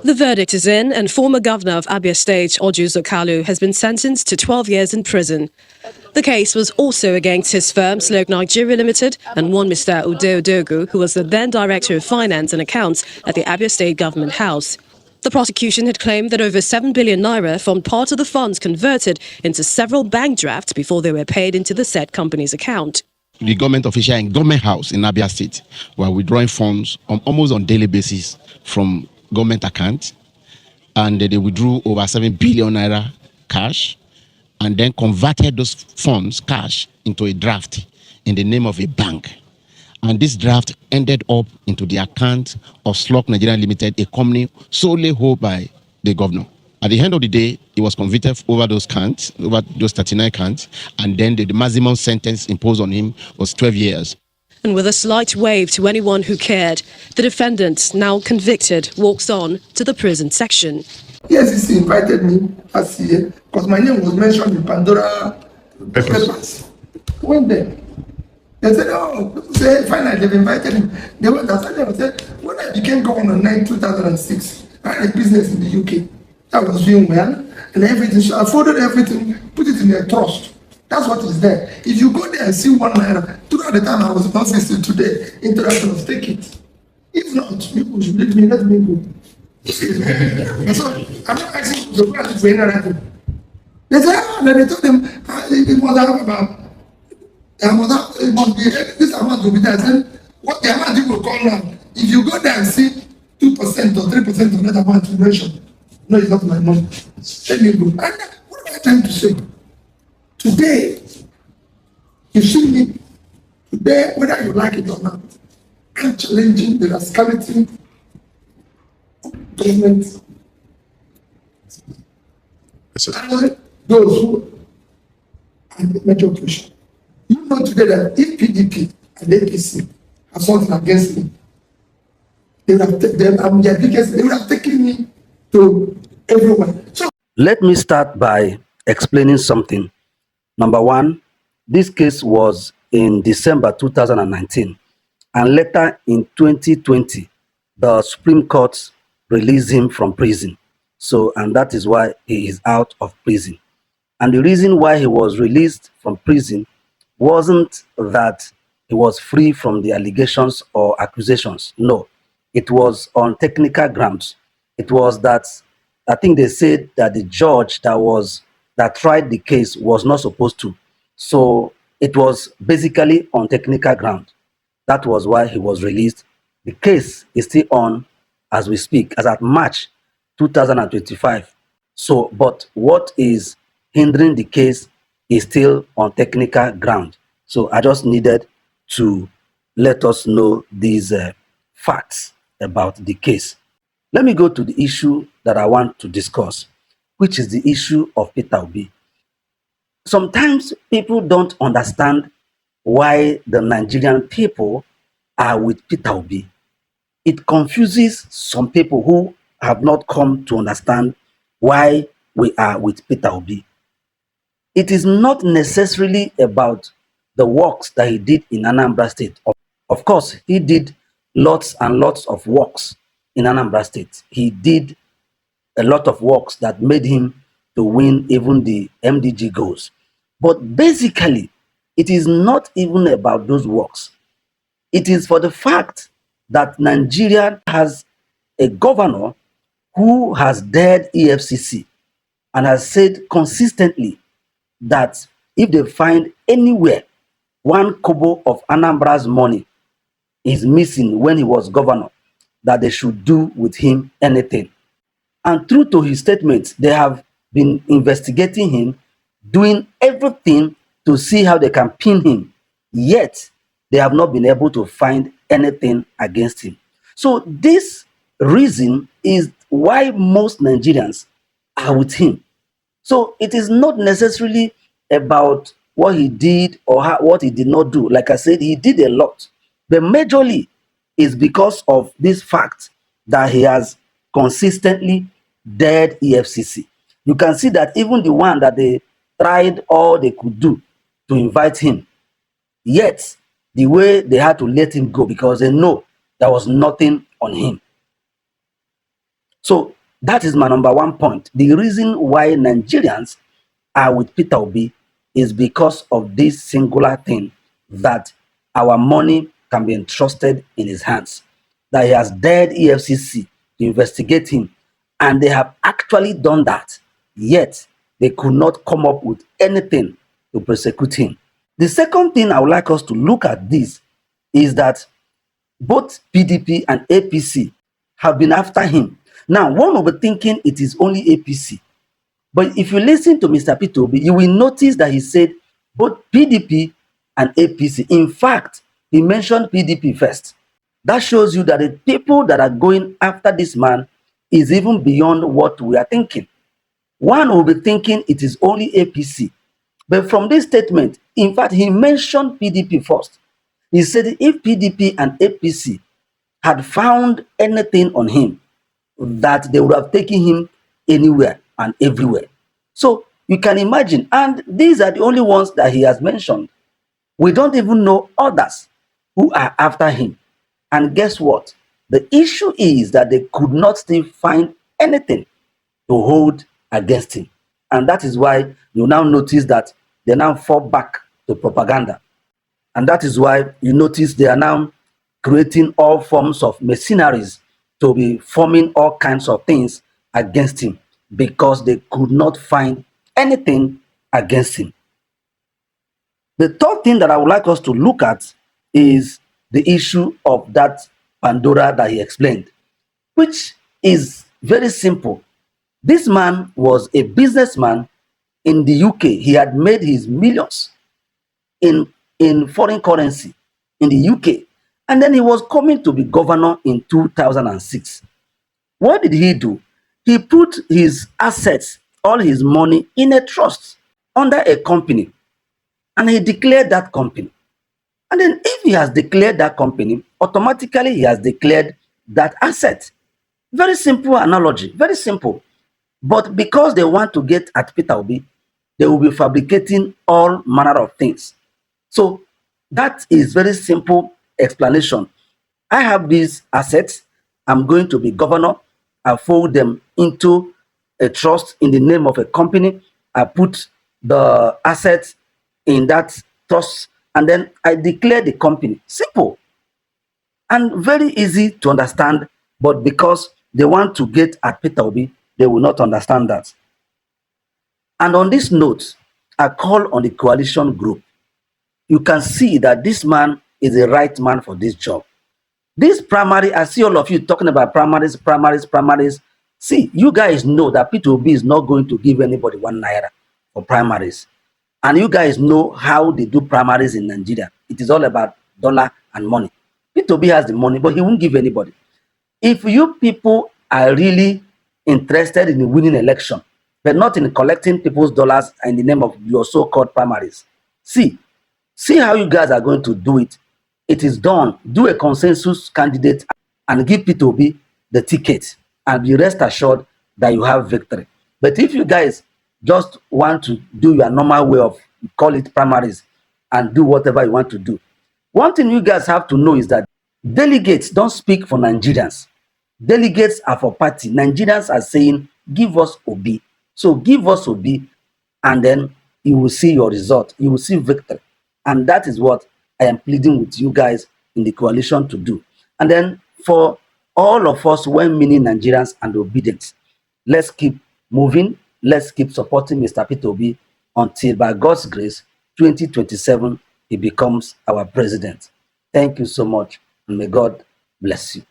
The verdict is in, and former governor of Abia State, Orji Kalu, has been sentenced to 12 years in prison. The case was also against his firm, Sloke Nigeria Limited, and one Mr. Ude Odogu, who was the then Director of Finance and Accounts at the Abia State Government House. The prosecution had claimed that over 7 billion naira formed part of the funds converted into several bank drafts before they were paid into the said company's account. The government official in government house in Abia State were withdrawing funds almost on daily basis from government account, and they withdrew over 7 billion naira cash and then converted those funds cash into a draft in the name of a bank. And this draft ended up into the account of Sloke Nigeria Limited, a company solely held by the governor. At the end of the day, he was convicted over those counts, over those 39 counts, and then the maximum sentence imposed on him was 12 years. And with a slight wave to anyone who cared, the defendant, now convicted, walks on to the prison section. Yes, he invited me last year because my name was mentioned in Pandora papers. Went there. They said, oh, say, finally they've invited him. They went outside and said, when I became governor in 2006, I had a business in the UK. That was doing well, and everything. So I folded everything, put it in a trust. That's what is there. If you go there and see 1 naira, throughout the time I was in office till today, internationals take it. If not, people should let me go. So I'm not asking to go and train anything. They said, then they told them it must have about it must be this amount to be there. Then what the amount you will call now, if you go there and see 2% or 3% of that amount you mentioned, no, it's not my money. Let me go. And what am I trying to say? Today, you see me, today, whether you like it or not, I'm challenging the rascality of government. And those who are the major push. You know today that if PDP and APC have something against me, they would have taken me to everyone. So let me start by explaining something. Number one, this case was in December 2019, and later in 2020, the Supreme Court released him from prison. So, and that is why he is out of prison. And the reason why he was released from prison wasn't that he was free from the allegations or accusations. No, it was on technical grounds. It was that I think they said that the judge that tried the case was not supposed to. So it was basically on technical ground. That was why he was released. The case is still on as we speak, as at March 2025. So, but what is hindering the case is still on technical ground. So I just needed to let us know these facts about the case. Let me go to the issue that I want to discuss, which is the issue of Peter Obi. Sometimes people don't understand why the Nigerian people are with Peter Obi. It confuses some people who have not come to understand why we are with Peter Obi. It is not necessarily about the works that he did in Anambra State. Of course, he did lots and lots of works in Anambra State. He did a lot of works that made him to win even the MDG goals. But basically, it is not even about those works. It is for the fact that Nigeria has a governor who has dared EFCC and has said consistently that if they find anywhere 1 kobo of Anambra's money is missing when he was governor, that they should do with him anything. And true to his statements, they have been investigating him, doing everything to see how they can pin him. Yet, they have not been able to find anything against him. So this reason is why most Nigerians are with him. So it is not necessarily about what he did or what he did not do. Like I said, he did a lot. But majorly is because of this fact that he has consistently dared EFCC. You can see that even the one that they tried all they could do to invite him, yet the way they had to let him go because they know there was nothing on him. So that is my number one point. The reason why Nigerians are with Peter Obi is because of this singular thing, that our money can be entrusted in his hands, that he has dared EFCC to investigate him, and they have actually done that, yet they could not come up with anything to prosecute him. The second thing I would like us to look at this is that both PDP and APC have been after him. Now, one will be thinking it is only APC. But if you listen to Mr. Peter Obi, you will notice that he said both PDP and APC. In fact, he mentioned PDP first. That shows you that the people that are going after this man is even beyond what we are thinking. One will be thinking it is only APC. But from this statement, in fact, he mentioned PDP first. He said if PDP and APC had found anything on him, that they would have taken him anywhere and everywhere. So you can imagine, and these are the only ones that he has mentioned. We don't even know others who are after him. And guess what? The issue is that they could not still find anything to hold against him. And that is why you now notice that they now fall back to propaganda. And that is why you notice they are now creating all forms of mercenaries to be forming all kinds of things against him, because they could not find anything against him. The third thing that I would like us to look at is the issue of that Pandora that he explained, which is very simple. This man was a businessman in the UK. He had made his millions in foreign currency in the UK. And then he was coming to be governor in 2006. What did he do? He put his assets, all his money, in a trust under a company. And he declared that company. And then if he has declared that company, automatically he has declared that asset. Very simple analogy, very simple. But because they want to get at Peter Obi, they will be fabricating all manner of things. So that is very simple explanation. I have these assets. I'm going to be governor. I fold them into a trust in the name of a company. I put the assets in that trust, and then I declare the company. Simple and very easy to understand. But because they want to get at Peter Obi, they will not understand that. And on this note, I call on the coalition group. You can see that this man is the right man for this job. This primary, I see all of you talking about primaries. See, you guys know that Peter Obi is not going to give anybody 1 naira for primaries. And you guys know how they do primaries in Nigeria. It is all about dollar and money. Peter Obi has the money, but he won't give anybody. If you people are really interested in winning election, but not in collecting people's dollars in the name of your so-called primaries, see how you guys are going to do it. It is done. Do a consensus candidate and give Peter Obi the ticket, and be rest assured that you have victory. But if you guys just want to do your normal way of, call it primaries, and do whatever you want to do, one thing you guys have to know is that delegates don't speak for Nigerians. Delegates are for party. Nigerians are saying, give us Obi. So give us Obi, and then you will see your result. You will see victory. And that is what I am pleading with you guys in the coalition to do. And then for all of us, well-meaning Nigerians and obedient, let's keep moving. Let's keep supporting Mr. Peter Obi until, by God's grace, 2027, he becomes our president. Thank you so much, and may God bless you.